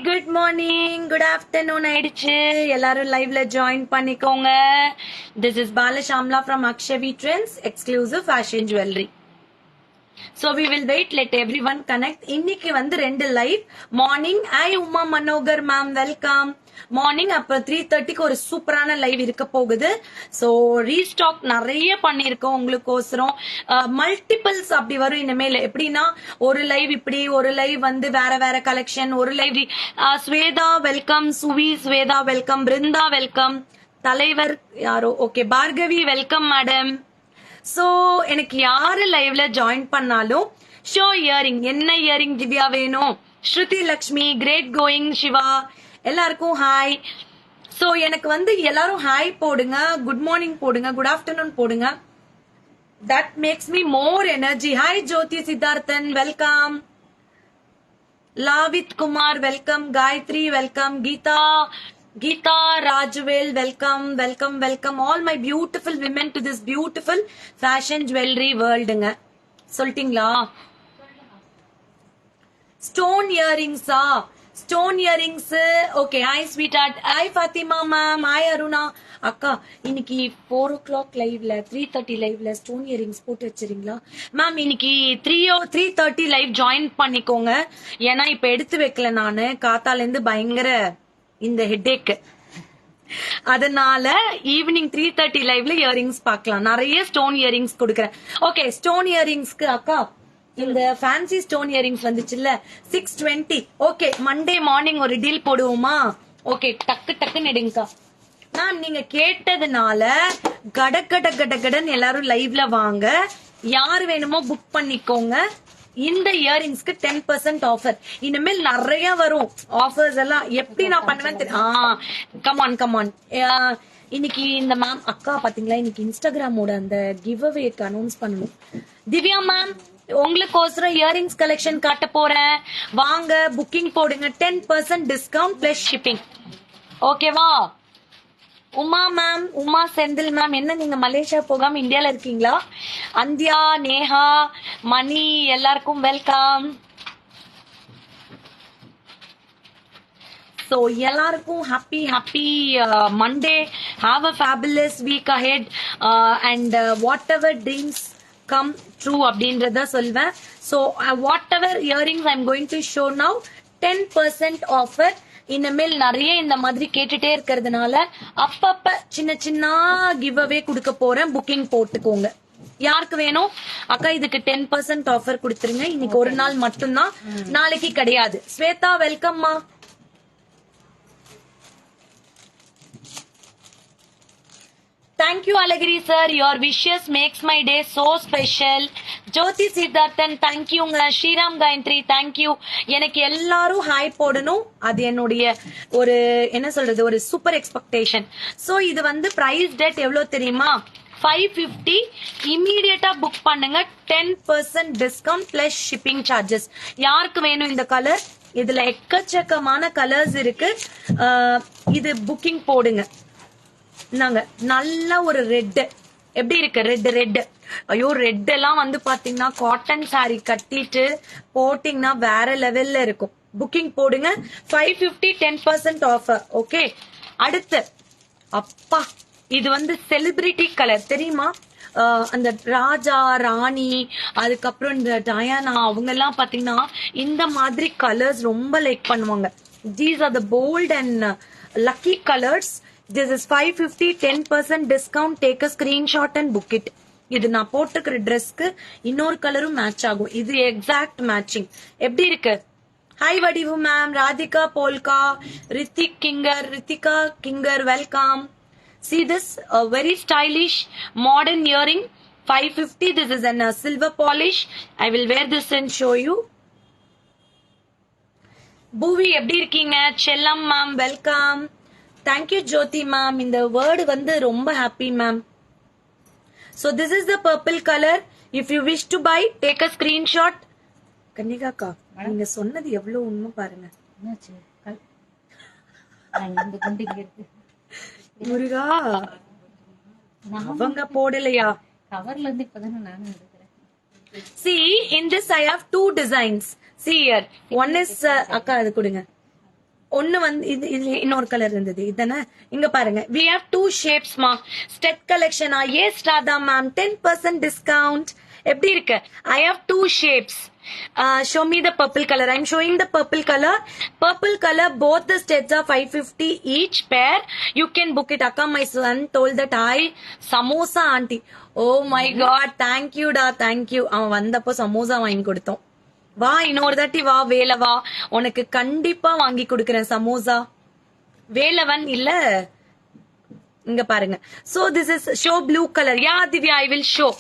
Good morning, good afternoon ஆயிடுச்சு. எல்லாரும் லைவ்ல ஜாயின் பண்ணிக்கோங்க. திஸ் இஸ் பாலஷாம்லா from Akshavi trends exclusive fashion jewellery. So we will wait, let everyone connect. இன்னைக்கு வந்து 2 live morning. Hi Uma Manohar ma'am welcome. Morning அப்ப 3:30க்கு ஒரு சூப்பரான லைவ் இருக்க போகுது. சோ ரீஸ்டாக் நிறைய பண்ணிருக்கோம் உங்களுக்கோசரம். மல்டிபிள்ஸ் அப்படி வரும் இனிமேல். எப்படின்னா ஒரு லைவ் இப்படி, ஒரு லைவ் வந்து வேற வேற கலெக்ஷன், ஒரு live. Shweta welcome, Suvi Shweta welcome, Brinda welcome, தலைவர் யாரோ okay Bhargavi welcome madam. So எனக்கு யாரு லைவ்ல ஜாயின் பண்ணாலும் ஷோ இயரிங், என்ன இயரிங் திவ்யா வேணும்? ஸ்ருதி லக்ஷ்மி கிரேட் கோயிங், சிவா எல்லாருக்கும் ஹாய். சோ எனக்கு வந்து எல்லாரும் ஹாய் போடுங்க, குட் மார்னிங் போடுங்க, குட் ஆஃப்டர்நூன் போடுங்க. That makes me more energy. Hi Jyoti Siddharthan welcome, Lavith Kumar welcome, Gayathri welcome, Geetha Rajvel welcome, welcome, welcome all my beautiful women to this beautiful fashion jewelry worldங்க. சொல்லிட்டீங்களா? Stone இயரிங்ஸா? Stone earrings okay. Hi sweetheart, hi Fathima ma'am, hi Aruna அக்கா. இன்னைக்கு 4 o'clock லைவ்ல 3:30 லைவ்ல stone earrings போட்டு வச்சிருங்களா ma'am? இன்னைக்கு 3:30 live join பண்ணிக்கோங்க. ஏன்னா இப்ப எடுத்து வைக்கல நானு, காத்தால இருந்து பயங்கர இந்த ஹெட்டேக். அதனால ஈவினிங் 3:30 லைவ்ல இயரிங்ஸ் பார்க்கலாம். நிறைய ஸ்டோன் இயரிங்ஸ் கொடுக்கறேன். ஓகே, ஸ்டோன் இயரிங்ஸ்க்கு அக்கா இந்த ஃபேன்சி ஸ்டோன் இயரிங்ஸ் வந்துச்சுல்ல 620. ஓகே, மண்டே மார்னிங் ஒரு டீல் போடுவோமா? ஓகே, டக்குன்னு எடுங்கக்கா. மேம் நீங்க கேட்டதுனால கடன்னு எல்லாரும் லைவ்ல வாங்க. யாரு வேணுமோ புக் பண்ணிக்கோங்க. இந்த இயரிங்ஸ்க்கு 10% ஆஃபர். இனிமேல் நிறைய வரும் ஆஃபர்ஸ் எல்லாம். எப்படி நான் பண்ணுவேன் தெரியும். கமான். இன்னைக்கு இந்த மேம் அக்கா பாத்தீங்களா, இன்னைக்கு இன்ஸ்டாகிராமோட அந்த கிவ் அவேக்கு அனௌன்ஸ் பண்ணணும். திவ்யா மேம் உங்களுக்கோசரம் இயரிங்ஸ் கலெக்ஷன் காட்ட போறேன், வாங்க புக்கிங் போடுங்க. 10% டிஸ்கவுண்ட் பிளஸ் ஷிப்பிங். ஓகேவா? உமா மேம், உமா செந்தில் மேம், என்ன நீங்க மலேசியா போகாம இந்தியால இருக்கீங்களா? அந்தியா, நேஹா, மணி எல்லாருக்கும் வெல்கம். So எல்லாருக்கும் happy Monday. Have a fabulous week ahead and whatever dreams come true அப்படின்றத சொல்வேன். So whatever earrings I'm going to show now 10% offer. இனிமேல் நிறைய இந்த மாதிரி கேட்டுட்டே இருக்கிறதுனால அப்பப்ப சின்ன கிவ் அவே கொடுக்க போறேன். புக்கிங் போட்டுக்கோங்க. யாருக்கு வேணும் அக்கா? இதுக்கு 10% ஆஃபர் கொடுத்துருங்க. இன்னைக்கு ஒரு நாள் மட்டும்தான், நாளைக்கு கிடையாது. Shweta வெல்கம்மா. Thank you Alagiri sir, your wishes makes my day so special. Jothi Siddharthan thank you. Sriram Gayatri thank you. எனக்கு எல்லாரும் ஹாய் போடணும். அது என்னுடைய ஒரு என்ன சொல்றது, ஒரு சூப்பர் எக்ஸ்பெக்டேஷன். சோ இது வந்து பிரைஸ் டேட் எவ்வளவு தெரியுமா? 550. இமீடியட்டா புக் பண்ணுங்க. 10% டிஸ்கவுண்ட் பிளஸ் ஷிப்பிங் சார்ஜஸ். யாருக்கு வேணும் இந்த கலர்? இதுல எக்கச்சக்கமான கலர்ஸ் இருக்கு. இது புக்கிங் போடுங்க. நாங்க நல்ல ஒரு ரெட். எப்படி இருக்கு ரெட்? ஐயோ, ரெட் எல்லாம் வந்து பாத்தீங்கன்னா காட்டன் சாரி கட்டிட்டு போட்டீங்கன்னா வேற லெவல்ல இருக்கும். புக்கிங் போடுங்க. 550 10% ஆஃபர். ஓகே, அடுத்து அப்பா இது வந்து செலிபிரிட்டி கலர் தெரியுமா? அந்த ராஜா ராணி, அதுக்கப்புறம் இந்த டயானா, அவங்க எல்லாம் பாத்தீங்கன்னா இந்த மாதிரி கலர்ஸ் ரொம்ப லைக் பண்ணுவாங்க. These are the bold and lucky colours. This is 550 10% discount. Take a screenshot and book it. இது நான் போட்டுக்கிற ட்ரெஸ்க்கு இன்னொரு கலரும் மேட்ச் ஆகும். இது எக்ஸாக்ட் மேட்சிங். எப்படி இருக்கு? ஹாய் வடிவு மேம், ராதிகா போல்கா, ரித்திகா கிங்கர் welcome. See this very stylish modern earring 550. This is an silver polish. I will wear this and show you. பூவி எப்படி இருக்கீங்க? செல்லம் மேம் வெல்கம். தேங்க்யூ ஜோதி மேம். இந்த வேர்டு வந்து ரொம்ப happy ma'am. So this is the purple color. If you wish to buy, take a screenshot. கன்னிகாக்கா, நீங்க சொன்னது எவ்வளவு உண்மை பாருங்க. முருகா, அவங்க போடலையா? கவர்ல இருந்து இப்பதானே நானும் எடுக்கிறேன். See, in this I have 2 designs. See here. One is அக்கா அது கொடுங்க. ஒன்னு வந்து இது இன்னொரு கலர் இருந்தது இதானே. இங்க பாருங்க, we have 2 shapes மா. ஸ்டெட் கலெக்ஷனா? Yes Radha ma'am, 10% discount. எப்படி இருக்கு? I have 2 shapes. Show me the purple color. I'm showing the purple color. Purple color, both the sets are 550 each pair. You can book it. Akka, my son told that I samosa auntie. Oh my god, thank you da, thank you. அவன் வந்தப்போ சமோசா வாங்கி கொடுத்தோம். வா இன்னொரு தாட்டி வா வேலவா, உனக்கு கண்டிப்பா வாங்கி கொடுக்கறேன் சமோசா. வேலவன் இல்ல, இங்க பாருங்க. So this is show blue color. Yeah Divya, I will show.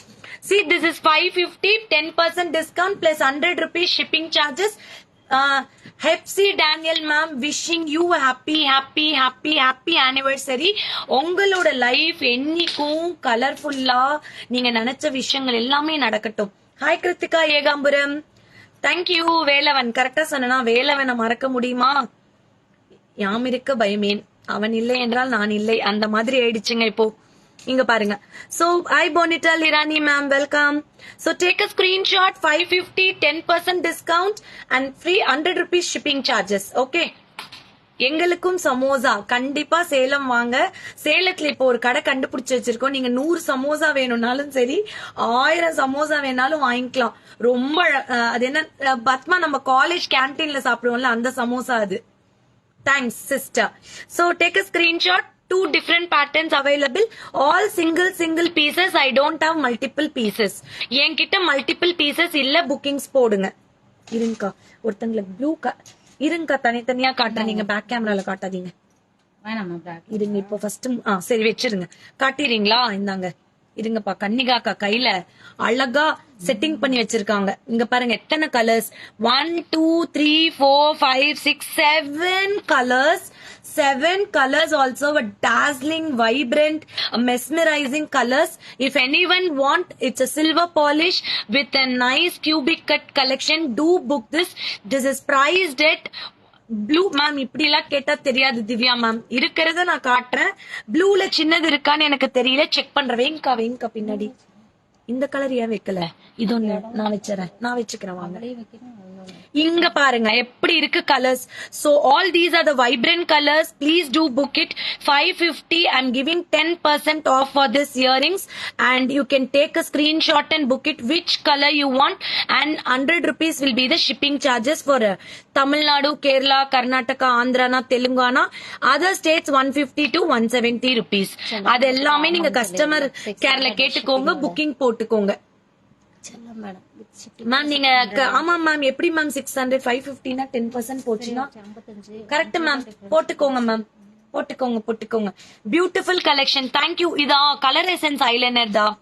See, this is 550, 10% discount plus 100 rupees shipping charges. Hepsi Daniel ma'am, wishing you happy anniversary. உங்களோட லைஃப் என்னைக்கும் கலர்ஃபுல்லா நீங்க நினைச்ச விஷயங்கள் எல்லாமே நடக்கட்டும். Hi Kiruthika Ekambaram, thank you. வேலவன் கரெக்டா சொன்னா, வேலவனை மறக்க முடியுமா? யாம் இருக்க பயமேன், அவன் இல்லை என்றால் நான் இல்லை, அந்த மாதிரி ஆயிடுச்சுங்க இப்போ. இங்க பாருங்க. So I Bonita Lirani ma'am, welcome. So take a screenshot. 550, 10% discount and free 100 rupees shipping charges. Okay. எங்களுக்கும் சமோசா கண்டிப்பா சேலம் வாங்க. சேலத்துல இப்போ ஒரு கடை கண்டுபிடிச்சு வச்சிருக்கோம். நீங்க 100 சமோசா வேணும்னாலும் சரி, 1000 சமோசா வேணாலும் வாங்கிக்கலாம். ரொம்ப அது என்ன பத்மா, நம்ம காலேஜ் கேன்டீன்ல சாப்பிடுவோம்ல அந்த சமோசா அது. Thanks sister. So take a screenshot. 2 different patterns available. All single pieces. I don't have multiple pieces. என்கிட்ட multiple pieces இல்ல. bookings போடுங்க. இருங்கக்கா, ஒருத்தங்களுக்கு ப்ளூ இருங்கக்கா, தனித்தனியா காட்டுறேன். நீங்க பேக் கேமரால காட்டாதீங்க. இருங்க, இப்போ ஃபர்ஸ்ட் சரி வச்சிருங்க. காட்டிடுறீங்களா? இந்தாங்க இருங்கப்பா. கன்னிகாக்கா கையில அழகா செட்டிங் பண்ணி வச்சிருக்காங்க. இங்க பாருங்க எத்தனை colours. 1 2 3 4 5 6 7 colours. 7 colors, also a dazzling, vibrant, mesmerizing colors. If anyone want, it's a silver polish with a nice cubic cut collection. Do book this. This is priced at blue ma'am. இப்படி எல்லாம் கேட்டா தெரியாது Divya ma'am. இருக்கிறத நான் காட்டுறேன். ப்ளூல சின்னது இருக்கான்னு எனக்கு தெரியல, செக் பண்றேன். வேங்கா பின்னாடி இந்த கலர் ஏன் வைக்கல? இது ஒண்ணு நான் வச்சுக்கிறேன் வாங்க. இங்க பாருங்க எப்படி இருக்கு colours. So all these are the vibrant colors. Please do book it. 550. I'm giving 10% off for this earrings, and you can take a screenshot and book it which color you want, and 100 rupees will be the shipping charges for Tamil Nadu, Kerala, Karnataka, Andhra, Telangana. Other states 150 to 170 rupees. அது எல்லாமே நீங்க customer கேர்ல கேட்டுக்கோங்க, booking போட்டுக்கோங்க ma'am. நீங்க ஆமா ma'am. எப்படி ma'am 600 550 10% போச்சுன்னா correct ma'am. போட்டுக்கோங்க மேம், போட்டுக்கோங்க. Beautiful collection. தேங்க்யூ. இதா கலர் எசன்ஸ் ஐலைனர் தான்.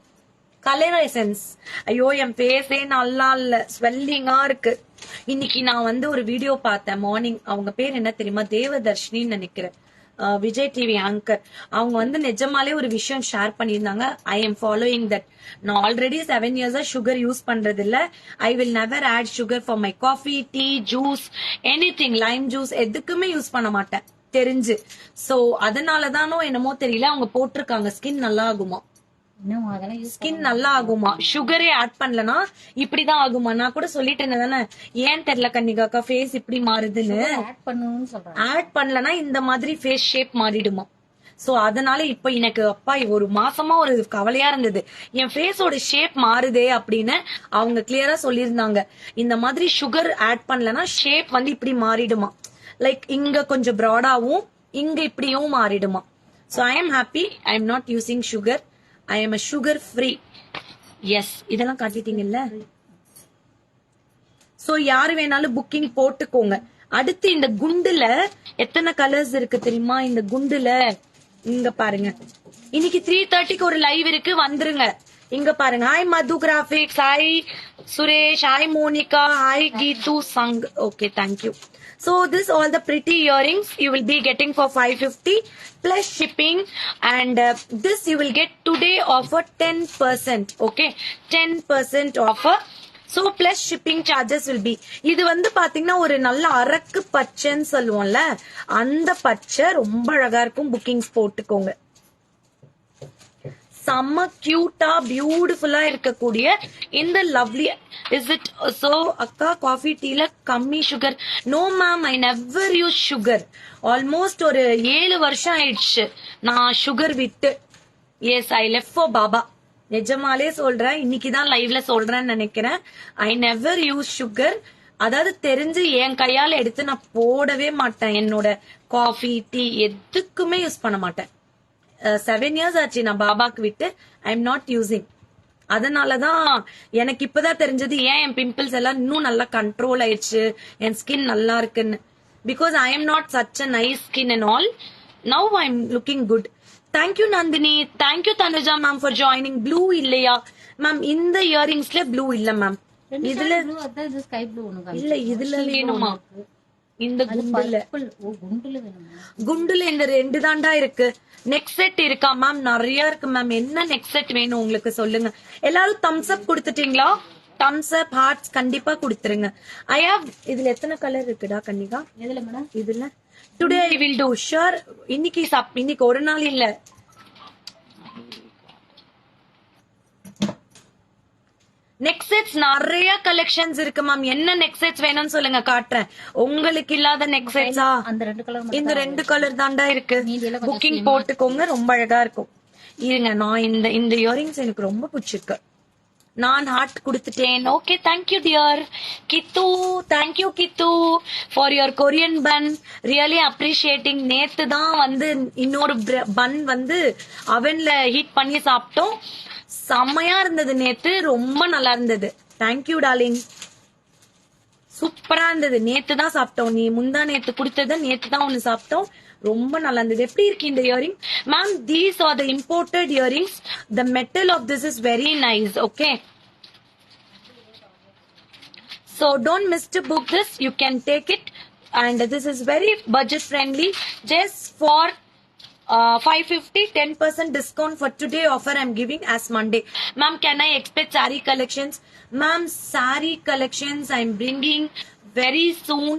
Colour essence. ஐயோ என் ஃபேஸே நல்லா இல்ல, ஸ்வெல்லிங்கா இருக்கு. இன்னைக்கு நான் வந்து ஒரு வீடியோ பார்த்தேன் மார்னிங். அவங்க பேர் என்ன தெரியுமா? தேவதர்ஷினின்னு நினைக்கிறேன். Vijay TV anchor. அவங்க வந்து நிஜமாலே ஒரு விஷயம் ஷேர் பண்ணியிருந்தாங்க. I am following that. நான் ஆல்ரெடி 7 years சுகர் யூஸ் பண்றது இல்ல. I will never add sugar for my coffee, tea, juice, anything. Lime juice எதுக்குமே யூஸ் பண்ண மாட்டேன் தெரிஞ்சு. சோ அதனாலதானோ என்னமோ தெரியல, அவங்க போட்டிருக்காங்க ஸ்கின் நல்லா ஆகுமா, ஸ்கின் நல்லா ஆகுமா, சுகரே ஆட் பண்ணலனா இப்படிதான் ஆகுமா. நான் கூட சொல்லிட்டு இருந்தேன், ஏன் தெரியல கன்னிகாக்கா ஃபேஸ் இப்படி மாறுதுன்னு. ஆட் பண்ணலனா இந்த மாதிரி ஃபேஸ் ஷேப் மாறிடுமா. சோ அதனால இப்ப எனக்கு அப்பா ஒரு மாசமா ஒரு கவலையா இருந்தது, என் ஃபேஸோட ஷேப் மாறுதே அப்படின்னு. அவங்க கிளியரா சொல்லியிருந்தாங்க, இந்த மாதிரி சுகர் ஆட் பண்ணலனா ஷேப் வந்து இப்படி மாறிடுமா. லைக் இங்க கொஞ்சம் ப்ராடாவும் இங்க இப்படியும் மாறிடுமா. So I am happy. I am not using sugar. I am a sugar free. Yes, இதெல்லாம் காட்டிட்டீங்கல்ல. சோ யாரு வேணாலும் புக்கிங் போட்டுக்கோங்க. அடுத்து இந்த குண்டுல எத்தனை கலர்ஸ் இருக்கு தெரியுமா? இந்த குண்டுல இங்க பாருங்க. இன்னைக்கு 3:30க்கு ஒரு லைவ் இருக்கு, வந்துருங்க. இங்க பாருங்க. Hi Madhu graphics, hi Suresh, hi Monica, hi Geethu சங். Okay, thank you. So this all the pretty earrings you will be getting for 550 plus shipping, and this you will get today offer 10%. Okay, 10% offer. So plus shipping charges will be. இது வந்து பாத்தீங்கன்னா ஒரு நல்ல அரக்கு பச்சைன்னு சொல்லுவோம்ல, அந்த பச்சை ரொம்ப அழகா இருக்கும். புக்கிங்ஸ் போட்டுக்கோங்க. செம்ம கியூட்டா பியூட்டிஃபுல்லா இருக்கக்கூடிய இந்த லவ்லி. இஸ் இட் சோ அக்கா காஃபி டீல கம்மி sugar? No ma'am, I never use sugar. Almost ஒரு 7 வருஷம் ஆயிடுச்சு நான் சுகர் விட்டு. எஸ், ஐ லெஃப்ட் ஃபார் பாபா. நிஜமாலே சொல்றேன், இன்னைக்குதான் லைவ்ல சொல்றேன்னு நினைக்கிறேன். I never use sugar. அதாவது தெரிஞ்சு என் கையால எடுத்து நான் போடவே மாட்டேன். என்னோட காஃபி டீ எதுக்குமே யூஸ் பண்ண மாட்டேன். 7 இயர்ஸ் ஆச்சு நான் பாபாக்கு விட்டு. ஐ எம் நாட் யூசிங். அதனாலதான் எனக்கு இப்பதான் தெரிஞ்சது ஏன் என் பிம்பிள்ஸ் எல்லாம் இன்னும் நல்லா கண்ட்ரோல் ஆயிடுச்சு, என் ஸ்கின் நல்லா இருக்குன்னு. Because I am not such a nice skin and all. Now I am looking good. Thank you Nandini. Thank you Tanuja ma'am for joining. Blue இல்லையா மேம்? இந்த இயரிங்ஸ்ல ப்ளூ இல்ல மேம். இதுல இல்ல, இதுல வேணுமா? இந்த குண்டுல இந்த 2 தாண்டா இருக்கு. நெக்ஸ்ட் செட் இருக்கா மேம்? நிறைய இருக்கு மேம். என்ன நெக்ஸ்ட் செட் வேணும் உங்களுக்கு சொல்லுங்க. எல்லாரும் தம்ஸ் அப் கொடுத்துட்டீங்களா? தம்ஸ் அப் ஹார்ட்ஸ் கண்டிப்பா கொடுத்துருங்க. I have. இதுல எத்தனை கலர் இருக்குடா கன்னிகா? இதுல மேடம், இதுல today I will do sure. இன்னைக்கு ஒரு நாள் இல்ல. நெக்ஸ்ட் செட்ஸ் நிறைய கலெக்ஷன்ஸ் இருக்கு மேம். என்ன நெக்ஸ்ட் செட்ஸ் வேணும்னு சொல்லுங்க, காட்டுறேன். உங்களுக்கு இல்லாத நெக்ஸ்ட் செட்ஸா? இந்த 2 கலர் தாண்டா இருக்கு. புக்கிங் போட்டுக்கோங்க, ரொம்ப அழகா இருக்கும். இருங்க, நான் இந்த இயரிங்ஸ் எனக்கு ரொம்ப பிடிச்சிருக்கு. நான் ஹார்ட் கொடுத்துட்டேன். Okay, thank you dear Kithu. Thank you Kithu for your Korean bun. Really appreciating. நேத்து தான் வந்து இன்னொரு பன் வந்து அவன்ல ஹீட் பண்ணி சாப்பிட்டோம். செம்மையா இருந்தது நேத்து, ரொம்ப நல்லா இருந்தது. தேங்க்யூ டார்லிங், சூப்பரா இருந்தது. நேத்து தான் சாப்பிட்டோம். நீ முந்தா நேத்து குடுத்தத நேத்து தான் ஒண்ணு சாப்பிட்டோம். ரொம்ப நல்லா இருந்தது. எப்படி இருக்கு இந்த earring ma'am? These are the imported earrings. The metal of this is very nice. Okay, so don't miss to book this. You can take it, and this is very budget friendly. Just for 550, 10% discount for today offer I'm giving as Monday. Ma'am, can I expect saree collections? Ma'am, saree collections I'm bringing very soon.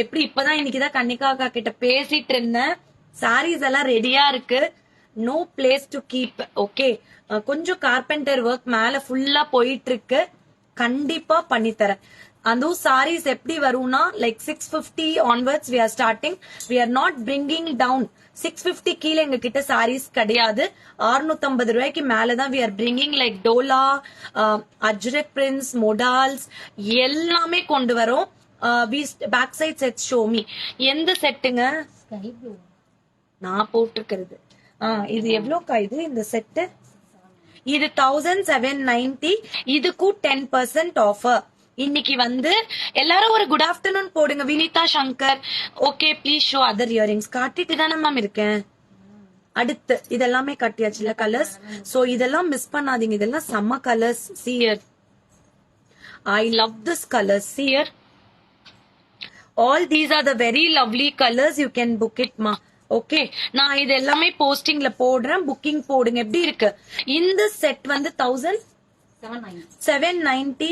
எப்படி இப்பதான் இன்னைக்குதான் கன்னிகா அக்கா கிட்ட பேசிட்டு இருந்தேன். சாரீஸ் எல்லாம் ரெடியா இருக்கு. No place to keep. Okay, கொஞ்சம் கார்பெண்டர் ஒர்க் மேல ஃபுல்லா போயிட்டு இருக்கு. கண்டிப்பா பண்ணி தரேன். அதுவும் சாரீஸ் எப்படி வரும்னா, like 650 onwards we are starting. We are not bringing down. 650 கீழே எங்க கிட்ட சாரீஸ் கிடையாது. 650 ரூபாய்க்கு மேலதான் we are bringing like டோலா, அஜ்ரக் பிரின்ஸ், மொடால்ஸ் எல்லாமே கொண்டு வரோம். Back side set show me. எந்த செட்டுங்க? நான் போட்டிருக்கிறது. இது எவ்வளோக்கா? இந்த செட்டு இது 1790. இதுக்கும் 10% ஆஃபர். இன்னைக்கு வந்து எல்லாரும் ஒரு குட் ஆஃப்டர்நூன் போடுங்க. Vinitha Shankar, okay please show other earrings. காட்டிட்டு தானே மேம் இருக்கேன். அடுத்து இதெல்லாமே கட்டியாச்சுல கலர்ஸ். சோ இதெல்லாம் மிஸ் பண்ணாதீங்க. இதெல்லாம் செம்ம colours. Shear, I love this colours. Shear, all these are the very lovely colours. You can book it மா. ஓகே, நான் இது எல்லாமே போஸ்டிங்ல போடுறேன். புக்கிங் போடுங்க. எப்படி இருக்கு இந்த செட்? வந்து 1790.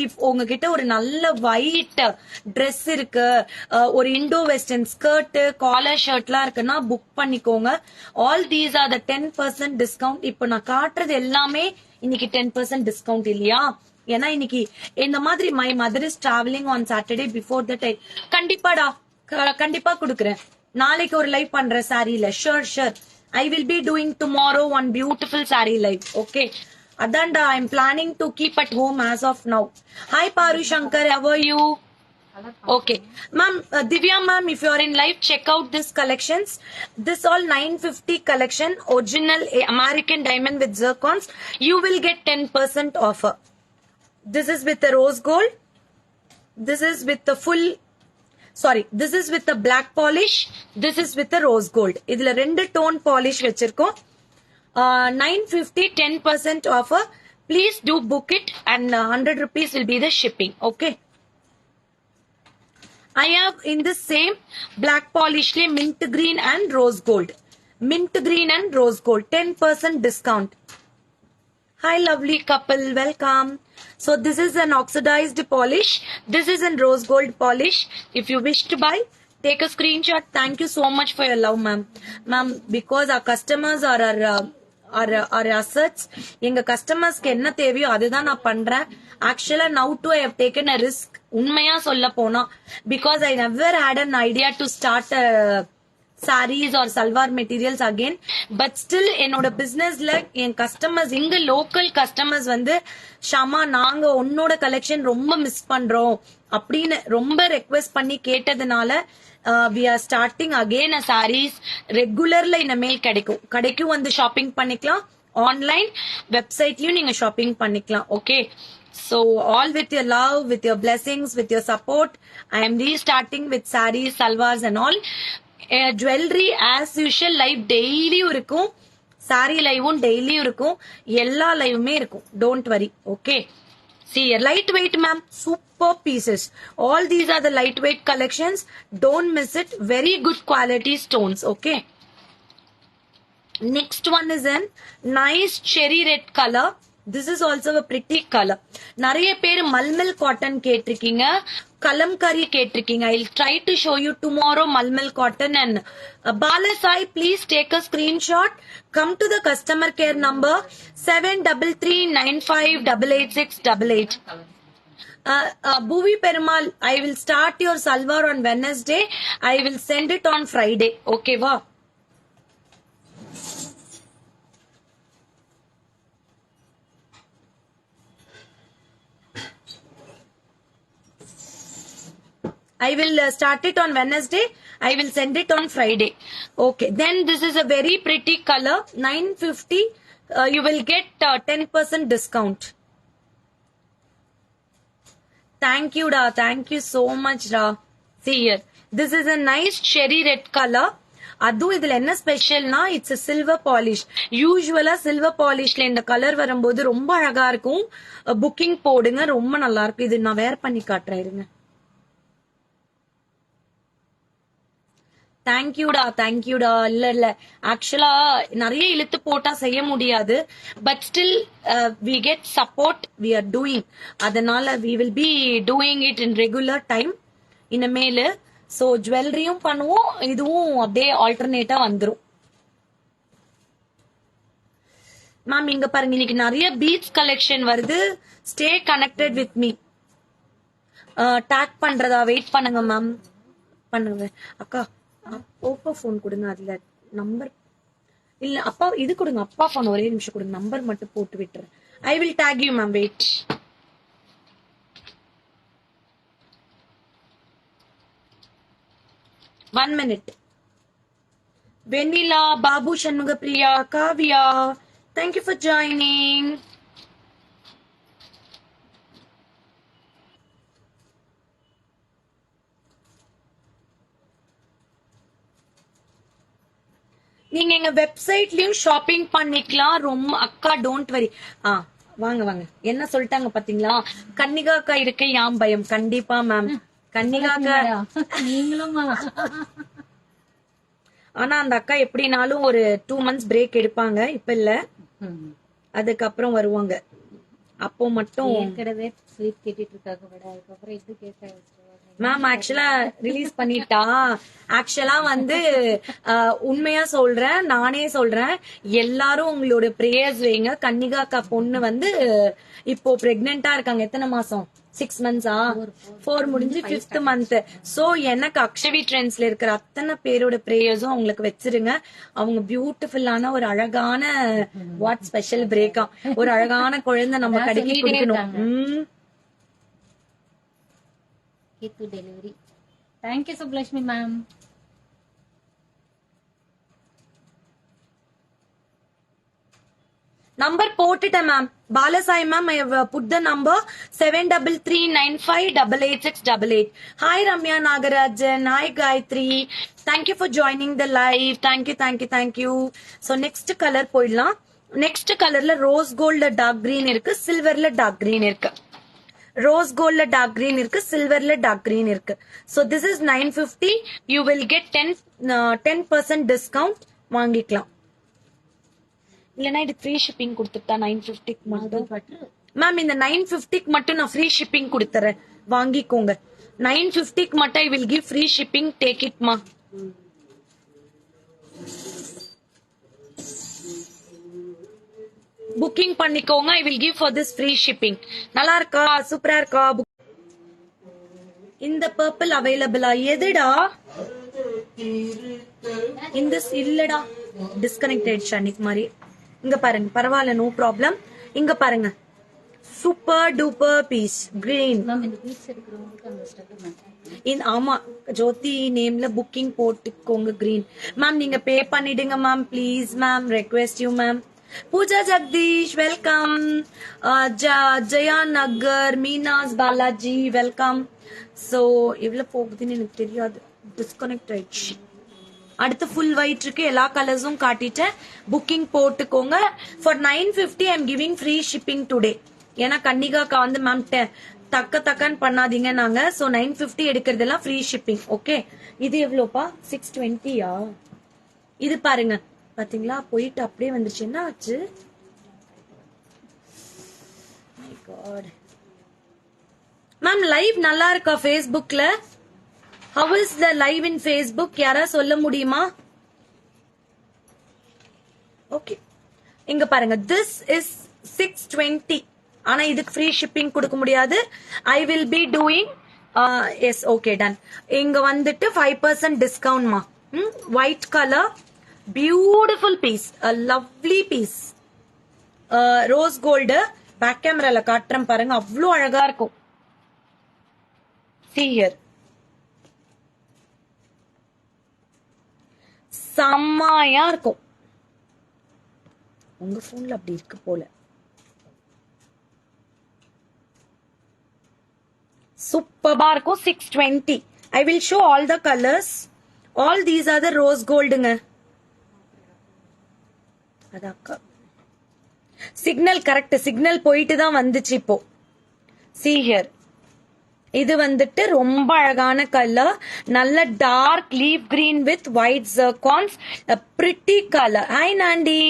இஃப் உங்ககிட்ட ஒரு நல்ல ஒயிட் ட்ரெஸ் இருக்கு, ஒரு இண்டோ வெஸ்டர்ன் ஸ்கர்ட், காலர் ஷர்ட்லாம் இருக்குன்னா புக் பண்ணிக்கோங்க. All these are the 10% discount. இப்போ நான் காட்டுறது எல்லாமே இன்னைக்கு 10% டிஸ்கவுண்ட் இல்லையா? ஏன்னா இன்னைக்கு இந்த மாதிரி my mother is travelling on Saturday before the time. கண்டிப்பாடா, கண்டிப்பா குடுக்குறேன். நாளைக்கு ஒரு லைவ் பண்றேன் சாரில. Sure. I will be doing tomorrow one beautiful sari live. Okay, அதண்டா I am planning to keep at home as of now. Hi Paru Shankar, how are you? Okay, ma'am, Divya ma'am, if you are in live, check out this collections. This all 950 collection, original American diamond with zircons. You will get 10% offer. This is with the rose gold. This is with the full. Sorry, this is with the black polish. This is with the rose gold. இதுல 2 tone polish வச்சிருக்கோம். 950, 10% offer. Please do book it, and 100 rupees will be the shipping. Okay. I have in the same black polish mint green and rose gold. Mint green and rose gold. 10% discount. Hi lovely couple, welcome. So this is an oxidized polish. This is an rose gold polish. If you wish to buy, take a screenshot. Thank you so much for your love, ma'am. Ma'am, because our customers are our our assets. எங்க கஸ்டமர்ஸ்க்கு என்ன தேவையோ அதுதான் நான் பண்றேன். ஆக்சுவலா now too I have taken a risk. உண்மையா சொல்ல போனா because I never had an idea to start sarees or salwar materials again, but still என்னோட பிசினஸ்ல என் கஸ்டமர்ஸ் இங்க லோக்கல் கஸ்டமர்ஸ் வந்து ஷாமா நாங்க உன்னோட கலெக்ஷன் ரொம்ப மிஸ் பண்றோம் அப்படின்னு ரொம்ப ரெக்வெஸ்ட் பண்ணி கேட்டதுனால we are starting again a sarees ரெகுலர்ல இனிமேல் கடைக்கும் வந்து ஷாப்பிங் பண்ணிக்கலாம், ஆன்லைன் வெப்சைட்லயும் நீங்க ஷாப்பிங் பண்ணிக்கலாம். Okay, so all with your love, with your blessings, with your support, I am restarting with sarees, salwars and all. Jewellery as usual live டெய்லியும் இருக்கும், sorry லைவும் டெய்லியும் இருக்கும், எல்லா லைவுமே இருக்கும். Don't worry. Okay, see lightweight ma'am, super pieces. All these are the lightweight collections. Don't miss it. Very good quality stones. Okay, next one is in nice cherry red color. This is also a pretty color. நிறைய பேர் mulmul cotton கேட்டிருக்கீங்க, கலம்கரி கேட்டிருக்கீங்க. I'll try to show you tomorrow malmal cotton. And Balasai, please take a screenshot. Come to the customer care number 7339588688. Bhuvi Perumal, I will start your salwar on Wednesday. I will send it on Friday. Okay, va? I will start it on Wednesday. I will send it on Friday. Okay. Then this is a very pretty color. 950. You will get 10% discount. Thank you, Da. Thank you so much, Da. See here. This is a nice cherry red color. அதுவும் இதுல என்ன ஸ்பெஷல்னா it's a silver polish. யூசுவலா silver பாலிஷ்ல இந்த colour வரும்போது ரொம்ப அழகா இருக்கும். புக்கிங் போடுங்க, ரொம்ப நல்லா இருக்கும். இது நான் வேர் பண்ணி காட்டுறேன் இருங்க. தேங்க்யூடா, தேங்க்யூடா. இல்ல ஆக்சுவலா நிறைய இழுத்து போட்டா செய்ய முடியாது, but still we get support, we are doing. அதனால we will be doing it in regular time இனிமேலு. சோ ஜுவல்லரியும் பண்ணுவோம், இதுவும் அப்படியே ஆல்டர்னேட்டா வந்துரும். மேம் இங்க பாருங்க, இன்னைக்கு நிறைய பீட்ஸ் கலெக்ஷன் வருது. Stay connected with me. Take பண்றதா வெயிட் பண்ணுங்க மேம், பண்ணுங்க அக்கா. ஓப்போ போன் கொடுங்க, அதுல நம்பர் இல்ல. அப்பா இது கொடுங்க, அப்பா போன் ஒரே நிமிஷம் கொடுங்க, நம்பர் மட்டும் போட்டு விட்டுறேன். I will take you ma'am, wait. One minute. Vanilla, Babu Shanmugapriya, Kavya, thank you for joining. நீங்க எங்க வெப்சைட்லயும் ஷாப்பிங் பண்ணிக்கலாம். ரொம்ப அக்கா டோன்ட் வரி. வாங்க வாங்க, என்ன சொல்லிட்டாங்க பாத்தீங்களா? கன்னிகாக்கா இருக்க யாம் பயம். கண்டிப்பா மேம், கன்னிகாக்கா நீங்களும். ஆனா அந்த அக்கா எப்படினாலும் ஒரு 2 months பிரேக் எடுப்பாங்க. இப்ப இல்ல, அதுக்கப்புறம் வருவாங்க. அப்போ மட்டும் கேட்டுட்டு இருக்காங்க. மேம் ஆக்சுவலா ரிலீஸ் பண்ணிட்டா. ஆக்சுவலா வந்து உண்மையா சொல்றேன், நானே சொல்றேன், எல்லாரும் உங்களோட பிரேயர்ஸ் வைங்க. கன்னிகாக்கா பொண்ணு வந்து இப்போ பிரெக்னெண்டா இருக்காங்க. எத்தனை மாசம்? 6 months. 4 முடிஞ்சு 5th month. சோ எனக்கு அக்ஷவி ட்ரெண்ட்ஸ்ல இருக்கிற அத்தனை பேரோட பிரேயர்ஸும் அவங்களுக்கு வச்சிருங்க. அவங்க பியூட்டிஃபுல்லான ஒரு அழகான வாட் ஸ்பெஷல் பிரேக்கா ஒரு அழகான குழந்தை நம்ம கடைக்கு கொடுக்கணும். delivery. Thank you, Sublashmi ma'am. Number போட்டுட்டேன் ma'am. Balasai ma'am, I have put the number 7339588688. Hi Ramya Nagarajan. Hi Gayatri. Thank you for joining the live. Thank you, thank you, thank you. So next color போயிடலாம். Next கலர்ல rose கோல்ட்ல dark green இருக்கு, சில்வர்ல dark green இருக்கு. Rose கோல்ட்ல dark green இருக்கு, சில்வர்ல dark green இருக்கு. So this is 950. You will get 10% discount வாங்கிக்கலாம். இல்லனா இது free shipping கொடுத்துட்டா 950க்கு மட்டும். மேம் இந்த 950க்கு மட்டும் நான் ஃப்ரீ ஷிப்பிங் கொடுத்துறேன், வாங்கிக்கோங்க. 950க்கு மட்டும் I will give free shipping, take it மா. புக்கிங் பண்ணிக்கோங்க. I will give for this free shipping. நல்லா இருக்கா? சூப்பரா இருக்கா? இந்த பர்பிள் அவைலபிளா? எதுடா இந்த இல்லடா, டிஸ்கனெக்ட் ஆயிடுச்சு அன்னைக்கு மாதிரி. இங்க பாருங்க, பரவாயில்ல, நோ ப்ராப்ளம். இங்க பாருங்க, சூப்பர் டூப்பர் பீஸ் கிரீன். ஆமா, ஜோதி நேம்ல புக்கிங் போட்டுக்கோங்க கிரீன். மேம் நீங்க பே பண்ணிடுங்க ma'am, please ma'am, request you ma'am. Pooja Jagadish welcome. Jaya Nagar மீனாஸ் பாலாஜி வெல்கம். சோ எவ்வளவு போகுதுன்னு எனக்கு தெரியாது, டிஸ்கனெக்ட் ஆயிடுச்சு. அடுத்து ஃபுல் ஒயிட் இருக்கு, எல்லா கலர்ஸும் காட்டிட்டேன். புக்கிங் போட்டுக்கோங்க. For 950 I am giving free shipping today. ஏன்னா கன்னிகாக்கா வந்து மேம் தக்கன்னு பண்ணாதீங்க நாங்க. சோ 950 எடுக்கிறதெல்லாம் ஃப்ரீ ஷிப்பிங். ஓகே, இது எவ்வளோப்பா? 620யா? இது பாருங்க, பாத்தீங்களா, போயிட்டு அப்படியே வந்துருச்சு. என்ன ஆச்சு? My God. மேம் லைவ் நல்லா இருக்கா ஃபேஸ்புக்ல? How is the live in Facebook? யாரா சொல்ல முடியுமா? ஓகே, இங்க பாருங்க, this is 620. ஆனா இதுக்கு ஃப்ரீ ஷிப்பிங் கொடுக்க முடியாது. I will be doing yes, okay, done. இங்க வந்துட்டு 5% டிஸ்கவுண்ட் மா. White colour, beautiful piece, a lovely piece. Rose gold. Back கேமரால காட்டுறேன் பாருங்க, அவ்வளவு அழகா இருக்கும். See here. செம்மையா இருக்கும். உங்க போன்ல அப்படி இருக்கு போல. சூப்பரா இருக்கும். 620. I will show all the colors. All these are the rose goldங்க. அதாக்கா சிக்னல் கரெக்ட், சிக்னல் போயிட்டு தான் வந்துச்சு இப்போ. See here. இது வந்துட்டு ரொம்ப அழகான கலர், நல்ல dark leaf green with white zircons, pretty colour. Hi Nandi,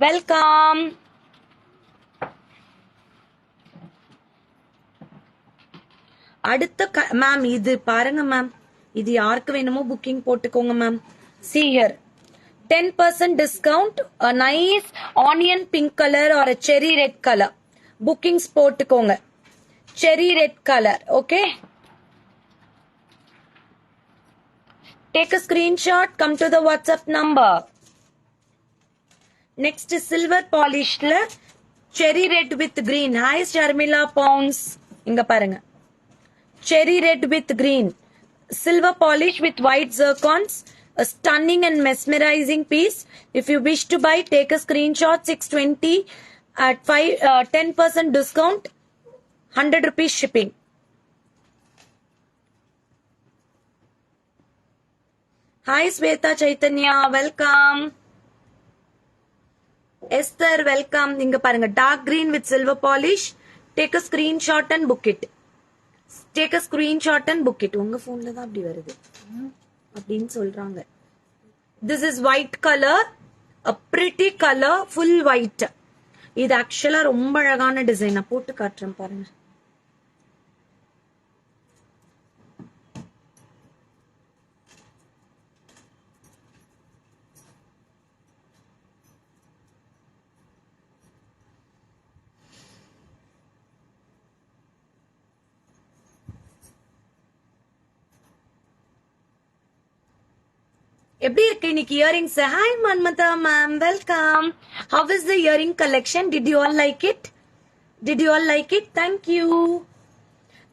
welcome. அடுத்த மேம் இது பாருங்க மேம், இது யாருக்கு வேணுமோ புக்கிங் போட்டுக்கோங்க ma'am. See here, 10% discount, a nice onion pink color or a cherry red color. Bookings போட்டுக்கோங்க. Cherry red color, okay? Take a screenshot, come to the WhatsApp number. Next is silver polished cherry red with green. Hi Sharmila Pounds. இங்க பாருங்க, cherry red with green, silver polish with white zircons, a stunning and mesmerizing piece. If you wish to buy, take a screenshot. 620 at 10% discount, 100 rupees shipping. Hi Sweta Chaitanya, welcome. Esther, welcome. இங்க பாருங்க, dark green with silver polish. Take a screenshot and book it. Take a screenshot and book it. உங்க போன்ல தான் அப்படி வருது அப்படின்னு சொல்றாங்க. This is white color, a pretty color, full white. இது ஆக்சுவலா ரொம்ப அழகான டிசைன். நான் போட்டு காட்டுறேன் பாருங்க. எப்படி இருக்கு இன்னைக்கு earrings? Hi Manmatha ma'am, welcome. How is the earring collection? Did you all like it? Did you all like it? Thank you.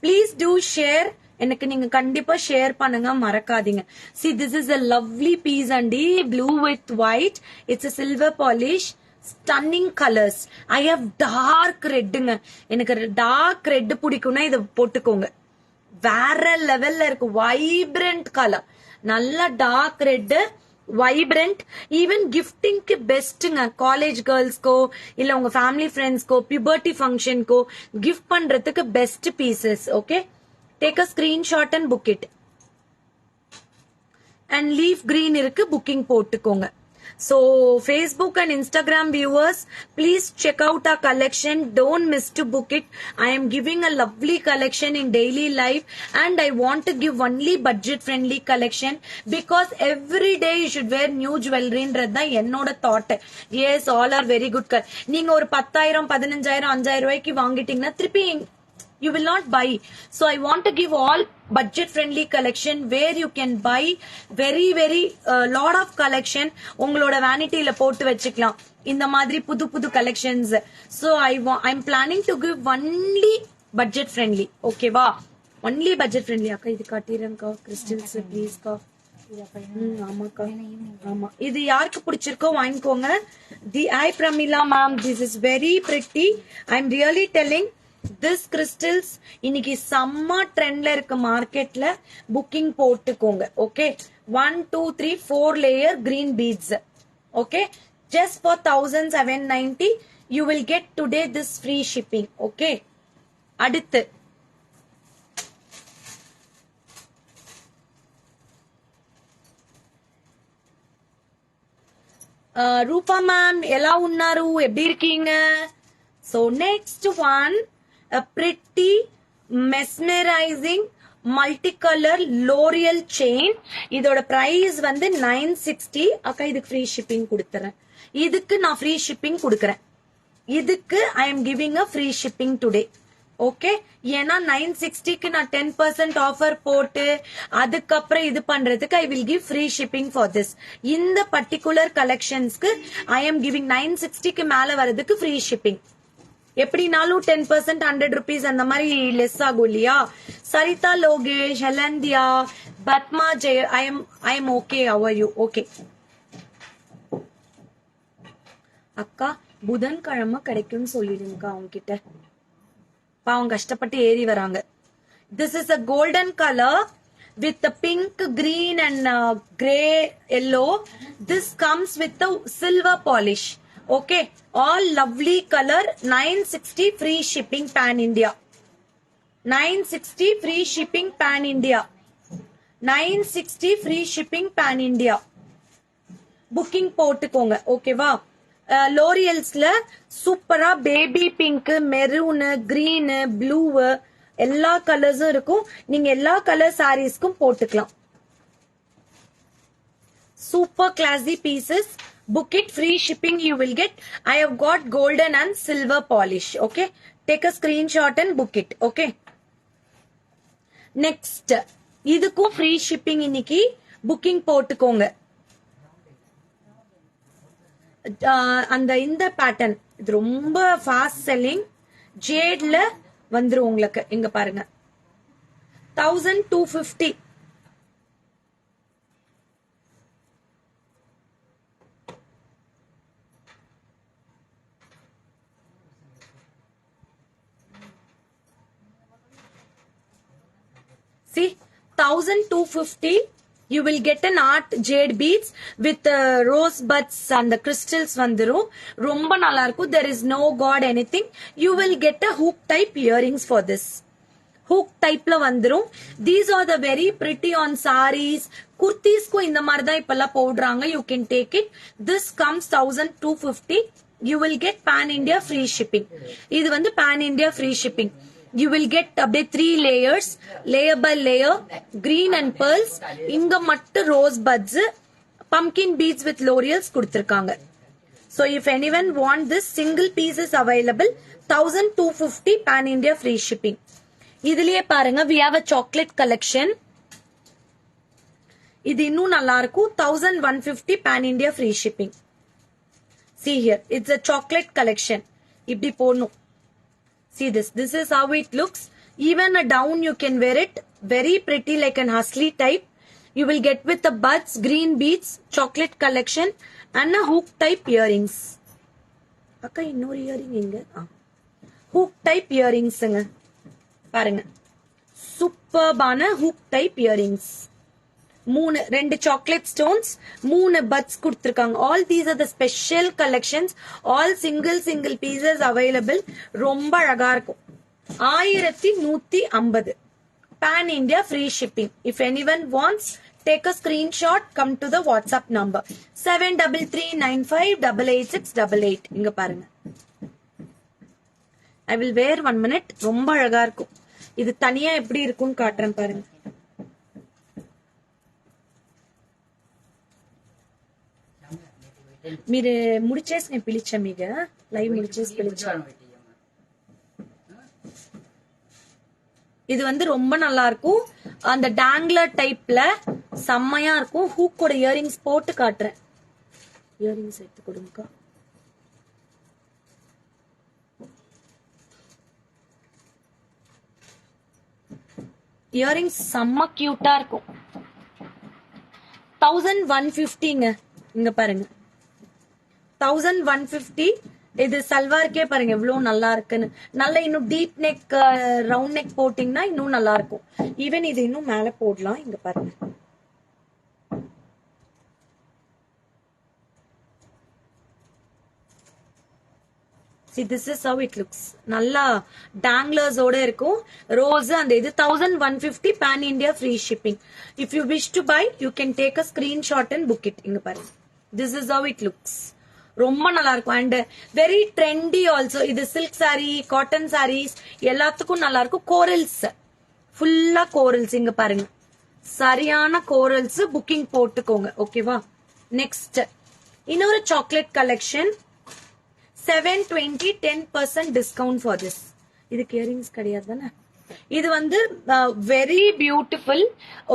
Please do share. எனக்கு நீங்க கண்டிப்பா ஷேர் பண்ணுங்க, மறக்காதீங்க. See, this is a lovely piece andi, blue with white. It's a silver polish. Stunning colors. I have dark redங்க. எனக்கு dark red பிடிக்கும்னா இத போட்டுக்கோங்க. வேற லெவல்ல இருக்கு. வைப்ரண்ட் கலர், நல்ல டார்க் ரெட், வைப்ரண்ட். ஈவன் கிஃப்டிங்க்கு பெஸ்ட்ங்க. காலேஜ் கேர்ள்ஸ்க்கோ இல்ல உங்க ஃபேமிலி ஃப்ரெண்ட்ஸ்க்கோ பியூபர்ட்டி ஃபங்க்ஷனுக்கோ கிஃப்ட் பண்றதுக்கு best pieces. Okay, take a screenshot and book it. And leaf green இருக்கு, புக்கிங் போட்டுக்கோங்க. So Facebook and Instagram viewers, please check out our collection. Don't miss to book it. I am giving a lovely collection in daily life, and I want to give only budget friendly collection because every day you should wear new jewelry ன்றதா என்னோட thought. Yes, all are very good. நீங்க ஒரு 10,000 15,000 5,000 ரூபாய்க்கு வாங்கிட்டீங்கன்னா திருப்பி you will not buy. So I want to give all budget friendly collection where you can buy very lot of collection. உங்களோட vanityல போட்டு வச்சுக்கலாம் இந்த மாதிரி புது புது collections. So I'm planning to give only budget friendly. Okay வா? Only budget friendly. அக்கா இது காட்டிரங்கா crystals please கா. ஆமாக்கா ஆமா இது யாருக்கு பிடிச்சிருக்கோ வாங்கிக்கோங்க. The I Pramila ma'am, this is very pretty. I'm really telling this crystals இன்னைக்கு செம்ம ட்ரெண்ட்ல இருக்கு மார்க்கெட்ல. புக்கிங் போட்டுக்கோங்க. Okay 1 2 3 4 layer green beads. Okay, just for 1790 you will get today this free shipping. Okay, அடுத்து ரூபா மேம் ఎలా ఉన్నారు எப்படி இருக்கீங்க? So next one, a pretty mesmerizing multicolor L'Oreal chain. இதோட பிரைஸ் வந்து 960. அக்கா இதுக்கு ஃப்ரீ ஷிப்பிங் கொடுத்துறேன். இதுக்கு நான் ஃப்ரீ ஷிப்பிங் கொடுக்கறேன். இதுக்கு I am giving a free shipping today. Okay, ஏன்னா 960க்கு நான் 10% ஆஃபர் போட்டு அதுக்கப்புறம் இது பண்றதுக்கு I will give free shipping for this. இந்த பர்டிகுலர் கலெக்ஷன்ஸ்க்கு I am giving 960க்கு மேல வரதுக்கு ஃப்ரீ ஷிப்பிங். எப்படினாலும் 10% 100 rupees அந்த மாதிரி லெஸ் ஆகும் இல்லையா? சரிதா லோகேஷ், ஹெலந்தியா, பத்மா ஜெய, I am okay. How are you? Okay. அக்கா புதன்கிழமை கிடைக்கும்னு சொல்லிடுங்கக்கா அவங்க கிட்ட. பாவம் கஷ்டப்பட்டு ஏறி வராங்க. This is a golden color with the pink, green and grey, yellow. This comes with the silver polish. Okay, all lovely color. 960 free shipping pan India. 960 free shipping pan India. 960 free shipping pan India. Booking போட்டுக்கோங்க. ஓகேவா? லோரியல்ஸ்ல சூப்பரா baby pink, maroon, green, blue எல்லா கலர்ஸும் இருக்கும். நீங்க எல்லா colour சாரீஸ்க்கும் போட்டுக்கலாம். Super classy pieces. Book it, free shipping you will get. I have got golden and silver polish. Okay, take a screenshot and book it. Okay, next இதுக்கும் free shipping இன்னைக்கு booking போட்டுக்கோங்க. அந்த இந்த பேட்டர்ன் இது ரொம்ப fast selling. ஜேட்ல வந்துரும் உங்களுக்கு. இங்க பாருங்க 1250. See, 1250. You will get an art jade beads with rose buds and the crystals vandrum. Romba nalla irukku. There is no god anything. You will get a hook type earrings for this. Hook type la vandrum. These are the very pretty on sarees. Kurtis ko indha mari da ipalla podraanga. You can take it. This comes 1250. You will get pan India free shipping. Idu vandu pan India free shipping. You will get about 3 layers, layer by layer, green and pearls. Inga mattu rose buds, pumpkin beads with L'Oreals kuduthirukanga. So if anyone want this, single piece is available. 1250 pan India free shipping. Idliye parunga, we have a chocolate collection. Idu innu nalla irukku. 1150 pan India free shipping. See here, it's a chocolate collection. Ibdi podnu. See this. This is how it looks. Even a down you can wear it. Very pretty, like an hustly type. You will get with the buds, green beads, chocolate collection, and a hook type earrings. Akka innor earring inga. Hook type earrings inga. Parunga. Superb ana hook type earrings. 2 chocolate stones, 3 buds kuduthirukanga. All these are the special collections. All single pieces available. Romba alaga irukum. 1150 pan India free shipping. If anyone wants, take a screenshot, come to the WhatsApp number 7339588688. இங்க பாருங்க. I will wear 1 minute. ரொம்ப அழகா இருக்கும். இது தனியா எப்படி இருக்கும்னு காட்டுறேன் பாருங்க. మీరు ముడిచేసి నేను పిలిచా మీగ లైవ్ ముడిచేసి పిలిచా. இது வந்து ரொம்ப நல்லா இருக்கும். அந்த டேங்லர் டைப்ல செம்மையா இருக்கும். ஹூக்கோட இயரிங்ஸ் போட்டு காட்டுறேன். இயரிங்ஸ் எடுத்து கொடுங்கக்கா. இயரிங்ஸ் செம்ம கியூட்டா இருக்கும். 1150ங்க. இங்க பாருங்க 1150. இது சல்வார்க்கே பாருங்க எவ்வளவு நல்லா இருக்குன்னு. நல்ல இன்னும் டீப் நெக் ரவுண்ட் நெக் போட்டீங்கன்னா இன்னும் நல்லா இருக்கும். ஈவன் இது இன்னும் மேல போடலாம். இங்க பாருங்க. See, this is how it looks. நல்லா danglers ஓட இருக்கும். ரோஸ் அந்த இது 1150 pan India free shipping. If you wish to buy, you can take a screenshot and book it. இங்க பாருங்க. This is how it looks. ரொம்ப நல்லா இருக்கும். And very trendy also. இது சில்க் சாரி, காட்டன் சாரீஸ் எல்லாத்துக்கும் நல்லா இருக்கும். கோரல்ஸ் ஃபுல்லா கோரல்ஸ். இங்க பாருங்க சரியான கோரல்ஸ். புக்கிங் போட்டுக்கோங்க. ஓகேவா. நெக்ஸ்ட் இன்னொரு chocolate collection 720 10% discount for this. இதுக்கு இயரிங்ஸ் கிடையாது தானே. இது வந்து வெரி பியூட்டிஃபுல்.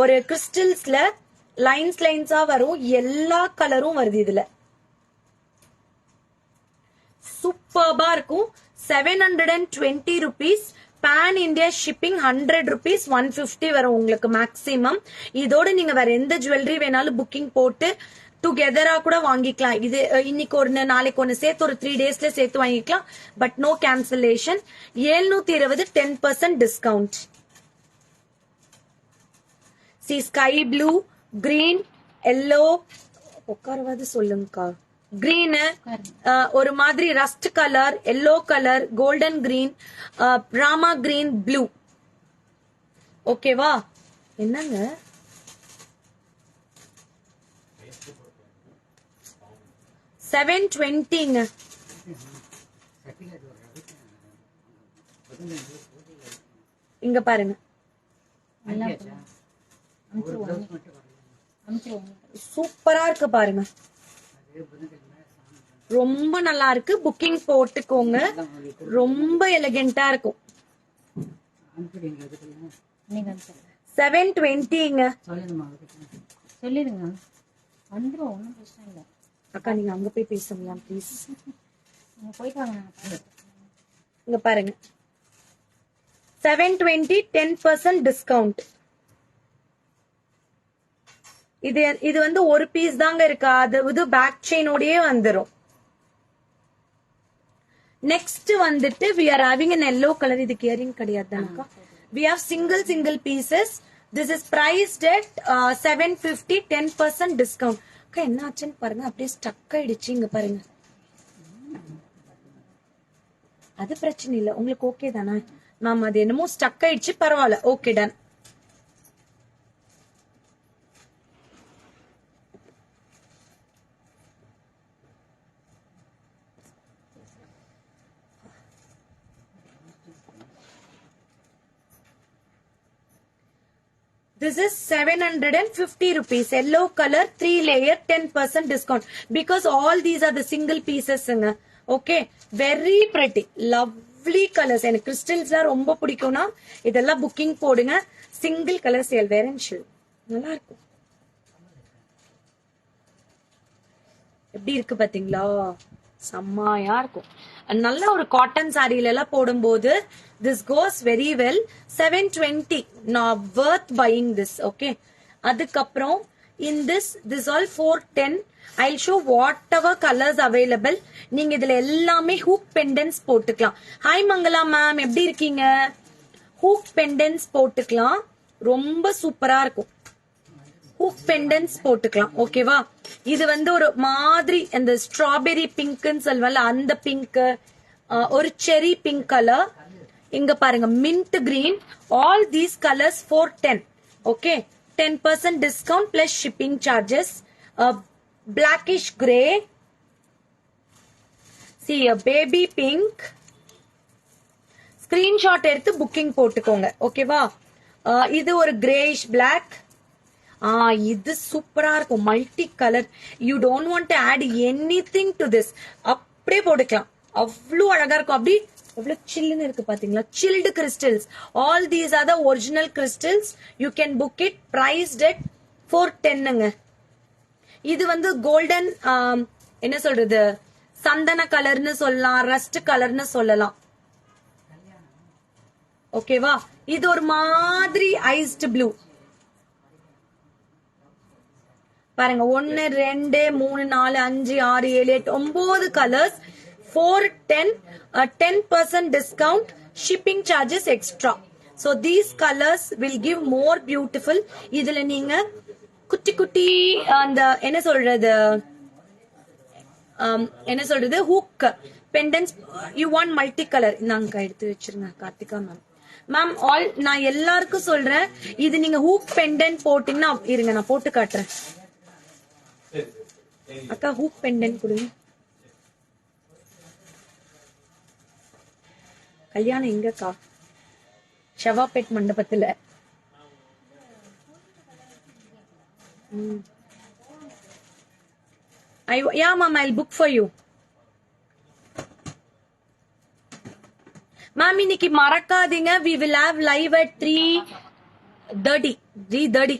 ஒரு கிறிஸ்டல்ஸ்ல லைன்ஸா வரும். எல்லா கலரும் வருது இதுல. சூப்பர்பா இருக்கும். 720 rupees. Pan India shipping 100 rupees 150 வரும் உங்களுக்கு மேக்ஸிமம். இதோட நீங்க வேற எந்த ஜுவல்லரி வேணாலும் புக்கிங் போட்டு டுகெதரா கூட வாங்கிக்கலாம். இது இன்னைக்கு ஒன்னு நாளைக்கு ஒன்னு சேர்த்து ஒரு 3 daysல சேர்த்து வாங்கிக்கலாம். But no cancellation. 720 10% டிஸ்கவுண்ட். சி ஸ்கை ப்ளூ, கிரீன், எல்லோ, உட்காரவாது சொல்லுங்கக்கா. கிரீன், ஒரு மாதிரி rust colour, yellow colour, golden green, Rama green, blue. ஓகேவா. என்னங்க 720ங்க. இங்க பாருங்க சூப்பரா இருக்கு பாருங்க. ரொம்ப நல்லா இருக்கு. புக்கிங் போட்டுக்கோங்க. ரொம்ப எலிகென்ட்டா இருக்கும். 720ங்க. சொல்லிடுங்க. வந்துரும், ஒன்றும் பிரச்சனை இல்லை. அக்கா நீங்க அங்க போய் பேசுங்களா ப்ளீஸ். போயிட்டு வாங்க. இங்க பாருங்க 720 10% டிஸ்கவுண்ட். இது வந்து ஒரு பீஸ் தாங்க இருக்கா. அது இது பேக் செயினோடயே வந்துரும். நெக்ஸ்ட் வந்துட்டு we are having an yellow color. இதுக்கு இயரிங் கிடையாது தானக்கா. we have single pieces. this is priced at 750 10% discount. அக்கா என்ன ஆச்சுன்னு பாருங்க. அப்படியே ஸ்டக் ஆயிடுச்சு. இங்க பாருங்க. அது பிரச்சனை இல்ல. உங்களுக்கு ஓகே தானே மேம். அது என்னமோ ஸ்டக் ஆயிடுச்சு. பரவாயில்ல. Okay done. This is 750 rupees. Yellow color, 3 layer, 10% discount. Because all these are the single pieces. Okay. Very pretty. Lovely colors. And crystals are ரொம்ப பிடிக்கும்னா இதெல்லாம் புக்கிங் போடுங்க. சிங்கிள் கலர் சேல் வேர் அண்ட் ஷில். நல்லா இருக்கும். எப்படி இருக்கு பாத்தீங்களா. செம்மையா இருக்கும். நல்ல ஒரு காட்டன் சாரியில எல்லாம் போடும்போது this goes very well. 720 now worth buying this. Okay. அதுக்கப்புறம் in this all 410. I'll show whatever colors available. நீங்க இதுல எல்லாமே hook pendants போட்டுக்கலாம். ஹாய் மங்களா மேம் எப்படி இருக்கீங்க. hook pendants போட்டுக்கலாம். ரொம்ப சூப்பரா இருக்கும். hook pendants போட்டுக்கலாம். ஓகேவா. இது வந்து ஒரு மாதிரி அந்த ஸ்ட்ராபெரி பிங்க்னு சொல்வல அந்த பிங்க், ஒரு செரி பிங்க் கலர். இங்க பாருங்க mint green. All these colours 410. Okay 10% discount plus shipping charges. Blackish gray. See a baby pink. Screenshot எடுத்து புக்கிங் போட்டுக்கோங்க. ஓகேவா? இது ஒரு கிரேயிஷ் பிளாக். இது சூப்பரா இருக்கும். Multi colour. You don't want to add anything to this. அப்படியே போட்டுக்கலாம். அவ்வளவு அழகா இருக்கும். அப்படி எவ்வளவு சில்லுன்னு இருக்கு பாத்தீங்களா? Chilled crystals. All these are the original crystals. You can book it. Priced at 410ங்க. இது வந்து கோல்டன் என்ன சொல்றது, சந்தன கலர்னு சொல்லலாம், ரஸ்ட் கலர்னு சொல்லலாம். ஓகேவா? இது ஒரு மாதிரி ஐஸ்ட் ப்ளூ. பாருங்க 1 2 3 4 5 6 7 8 9 colours. 410. 10% discount. Shipping charges extra. So these colors will give more beautiful. இதுல நீங்க குட்டி குட்டி அந்த என்ன சொல்றது hook pendants. You want multi colour. நாங்க எடுத்து வச்சிருங்க கார்த்திகா மேம். மேம் ஆல் நான் எல்லாருக்கும் சொல்றேன், இது நீங்க ஹூக் பெண்டன்ட் போட்டீங்கன்னா, இருங்க நான் போட்டு காட்டுறேன். அக்கா ஹூக் பெண்டன்ட் கொடுங்க. கல்யாணம் எங்கக்கா? ஷவாபேட் மண்டபத்துல. Yeah ma'am, I'll book for you. Ma'am, இன்னைக்கு மறக்காதீங்க, we will have live at 3:30. 3:30.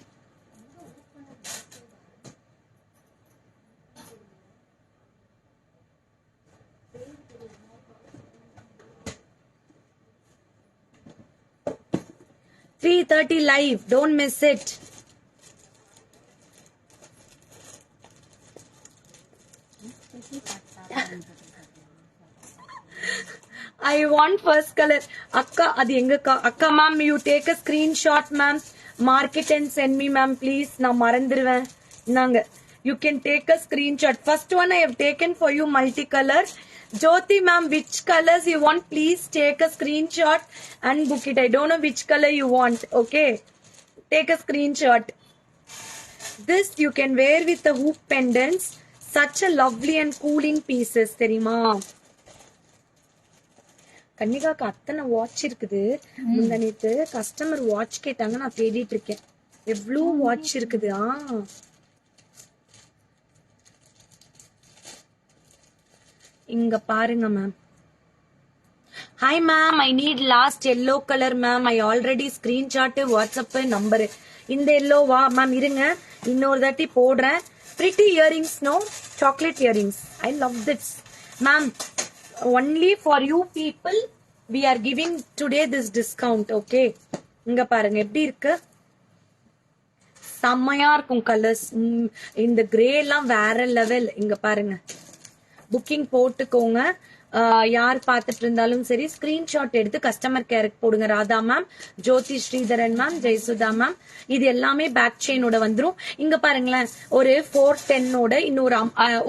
live. Don't miss it. I want first color. Akka, adi engakka? Akka ma'am, you take a screenshot ma'am. Mark it and send me ma'am please. Na marandiruven. Nanga. You can take a screenshot. First one I have taken for you multicolor. Jyoti ma'am, which colors you want? Please take a screenshot and book it. I don't know which color you want. Okay. Take a screenshot. This you can wear with the hoop pendants. Such a lovely and cooling pieces. தெரியுமா? கன்னிகாக்கு அத்தனை watch இருக்குது. முந்தானேத்து customer watch கேட்டாங்க, நான் தேடிட்டு இருக்கேன். எவ்வளவு watch இருக்குது. இங்க பாருங்க ma'am. Hi ma'am, I need last yellow color ma'am. I already screenshot WhatsApp number. இந்த yellow வா மேம்? இருங்க இன்னொரு தாட்டி போடுறேன். Pretty earrings, no? Chocolate earrings. I love this. Ma'am, only for you people we are giving today this discount. Okay? இங்க பாருங்க எப்படி இருக்கு. செம்மையா இருக்கும் கலர்ஸ். இந்த கிரே எல்லாம் வேற லெவல். இங்க பாருங்க. புக்கிங் போட்டுக்கோங்க. யார் பார்த்துட்டு இருந்தாலும் சரி, ஸ்கிரீன்ஷாட் எடுத்து கஸ்டமர் கேருக்கு போடுங்க. ராதா மேம், ஜோதி ஸ்ரீதரன் மேம், ஜெயசுதா மேம். இது எல்லாமே பேக் செயினோட வந்துரும். இங்க பாருங்களேன், ஒரு 410ஓட இன்னொரு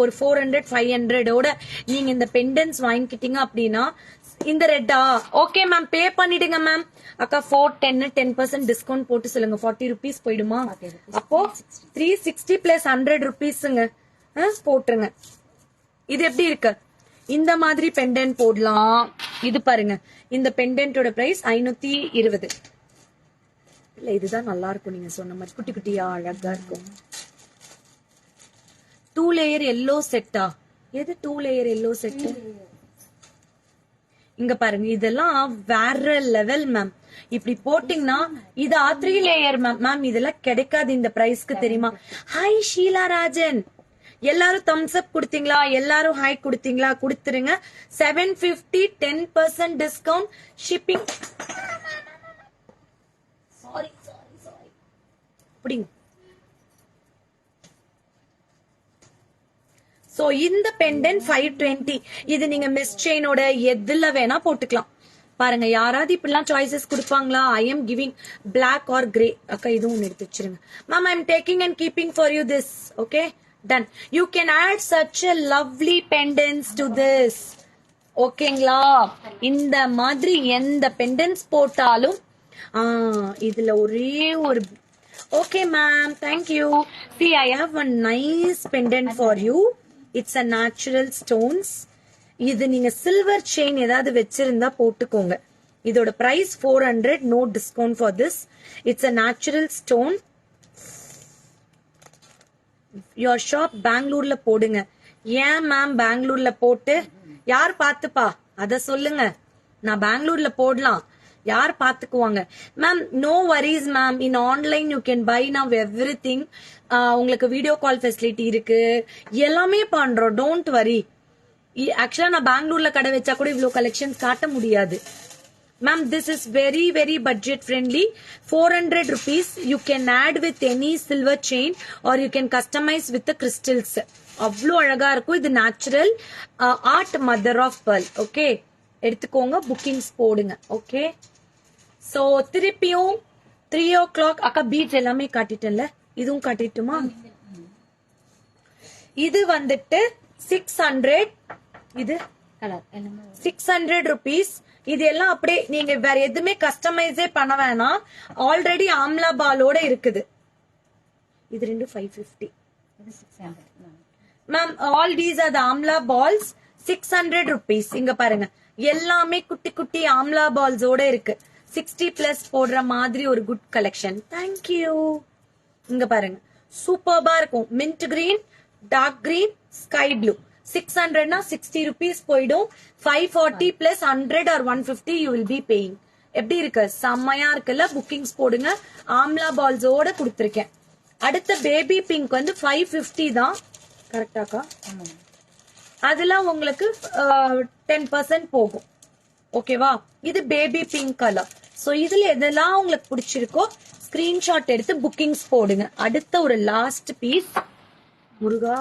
ஒரு 400 500ஓட நீங்க இந்த பெண்டன்ஸ் வாங்கிக்கிட்டீங்க அப்படின்னா, இந்த ரெட்டா ஓகே மேம், பே பண்ணிடுங்க மேம். அக்கா 410 10% டிஸ்கவுண்ட் போட்டு சொல்லுங்க. 40 rupees போயிடுமா? அப்போ 360 plus 100 rupeesங்க போட்டுருங்க. இது எப்படி இருக்கு? இந்த மாதிரி பெண்டன்ட் போடலாம். இது பாருங்க, இந்த பெண்டன்ட்டோட பிரைஸ் 520. இல்ல இதுதான் நல்லா இருக்கும். நீங்க சொன்ன மாதிரி குட்டி குட்டியா அழகா இருக்கும். 2 layer yellow செட்டா? எது 2 layer yellow செட்? இங்க பாருங்க, இதெல்லாம் வேற லெவல் மேம். இப்படி போட்டீங்கன்னா இது 3 layer மேம். இதெல்லாம் கிடைக்காது இந்த பிரைஸ்க்கு, தெரியுமா? ஹாய் ஷீலா ராஜன், எல்லாரும் தம்ஸ் அப் கொடுத்தீங்களா? எல்லாரும் ஹாய் கொடுத்தீங்களா? கொடுத்துருங்க. 750 10% டிஸ்கவுண்ட். ஷிப்பிங் சாரி அப்படிங்க. சோ இந்த பெண்டன்ட் 520. இது நீங்க மிஸ் செயினோட எதுல வேணா போட்டுக்கலாம். பாருங்க, யாராவது இப்படிலாம் சாய்ஸஸ் கொடுப்பாங்களா? I am giving black or grey. அக்கா இதுவும் ஒன்னு எடுத்து வச்சிருங்க ma'am. I am taking and keeping for you this. Okay, done. You can add such a lovely pendants to this. ஓகேங்களா? இந்த மாதிரி எந்த பெண்டன்ஸ் போட்டாலும் இதுல ஒரே Okay, ma'am. Thank you. See, I have one nice pendant for you. It's a natural stones. இது நீங்க silver chain ஏதாவது வச்சிருந்தா போட்டுக்கோங்க. இதோட price 400. No discount for this. It's a natural stone. Your shop பெங்களூர்ல போடுங்க. ஏன் மேம் பெங்களூர்ல போட்டு யார் பாத்துப்பா அத சொல்லுங்க. நான் பெங்களூர்ல போடலாம், யார் பாத்துக்குவாங்க? Ma'am no worries ma'am. In online you can buy now everything. உங்களுக்கு வீடியோ கால் ஃபெசிலிட்டி இருக்கு, எல்லாமே பண்றோம். Don't worry. ஆக்சுவலா நான் பெங்களூர்ல கடை வச்சா கூட இவ்வளவு கலெக்ஷன் காட்ட முடியாது. Ma'am this is very very budget friendly. 400 rupees. You can add with any silver chain or you can customise with crystals. அவ்வளோ அழகா இருக்கும். இது natural art mother of pearl. Okay, எடுத்துக்கோங்க, புக்கிங்ஸ் போடுங்க. ஓகே, சோ திருப்பியும் 3 o'clock. அக்கா beach எல்லாமே காட்டிட்டேன்ல, இதுவும் காட்டிட்டுமா? இது வந்துட்டு 600. இது கலர் எல்லாமே 600 rupees. இது எல்லாம் அப்படியே நீங்க வேற எதுவுமே கஸ்டமைஸே பண்ண வேணாம். ஆல்ரெடி ஆம்லா பாலோட இருக்குது. இது ரெண்டு 550. இது 600. Ma'am all these are the amla balls. 600 rupees. இங்க பாருங்க, எல்லாமே குட்டி குட்டி ஆம்லா பால்ஸோட இருக்கு. 60+ போடுற மாதிரி ஒரு குட் கலெக்ஷன். தேங்க்யூ. இங்க பாருங்க, சூப்பர்பா இருக்கும். Mint green, dark green, sky blue. 600 60 rupees போயிடும். 540 plus 100 or 150 you will be paying. எப்படி இருக்கு? செம்மையா இருக்குல்ல? புக்கிங்ஸ் போடுங்க. ஆம்லா பால்ஸோட கொடுத்திருக்கேன். அடுத்த பேபி பிங்க் வந்து 550 தான். கரெக்டாக்கா? அதெல்லாம் உங்களுக்கு 10% போகும். ஓகேவா? இது பேபி பிங்க் கலர். சோ இதுல எதெல்லாம் உங்களுக்கு பிடிச்சிருக்கோ ஸ்கிரீன்ஷாட் எடுத்து புக்கிங்ஸ் போடுங்க. அடுத்த ஒரு லாஸ்ட் பீஸ் முருகா,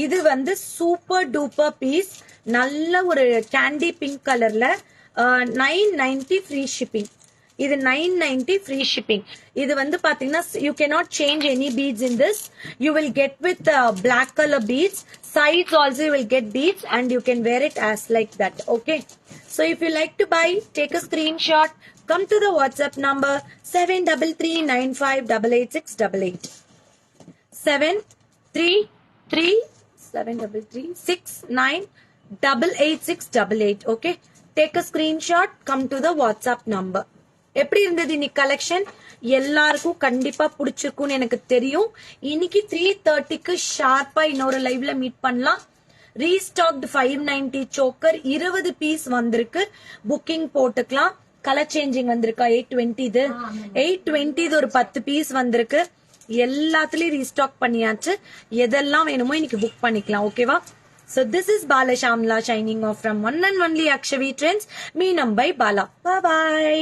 இது வந்து சூப்பர் டூப்பர் பீஸ். நல்ல ஒரு கேண்டி பிங்க் கலர்ல 990 ஃப்ரீ ஷிப்பிங். இது 990 ஃப்ரீ ஷிப்பிங். இது வந்து பாத்தீங்கன்னா you cannot change any beads in this. You will get with black color beads. Sides also you will get beads and you can wear it as like that. Okay. So if you like to buy, take a screenshot. Come to the WhatsApp number 733958888. 733698888. Okay. Take a screenshot. Come to the WhatsApp number. எப்படி இருந்தது இன்னைக்கு collection? எல்லாருக்கும் கண்டிப்பா பிடிச்சிருக்கும்னு எனக்கு தெரியும். இன்னைக்கு 3:30க்கு ஷார்ப்பா இன்னொரு லைவ்ல மீட் பண்ணலாம். ரீஸ்டாக்டு 590 சோக்கர் 20 பீஸ் வந்திருக்கு. புக்கிங் போட்டுக்கலாம். கலர் சேஞ்சிங் வந்திருக்கா? 820 இது 820 இது ஒரு 10 பீஸ் வந்திருக்கு. எல்லாத்துலயும் ரீஸ்டாக் பண்ணியாச்சு. எதெல்லாம் வேணுமோ இன்னைக்கு புக் பண்ணிக்கலாம். ஓகேவா? So this is Bala Shamla signing off from one and only Akshavi Trends. Me Nambai Bala. Bye bye.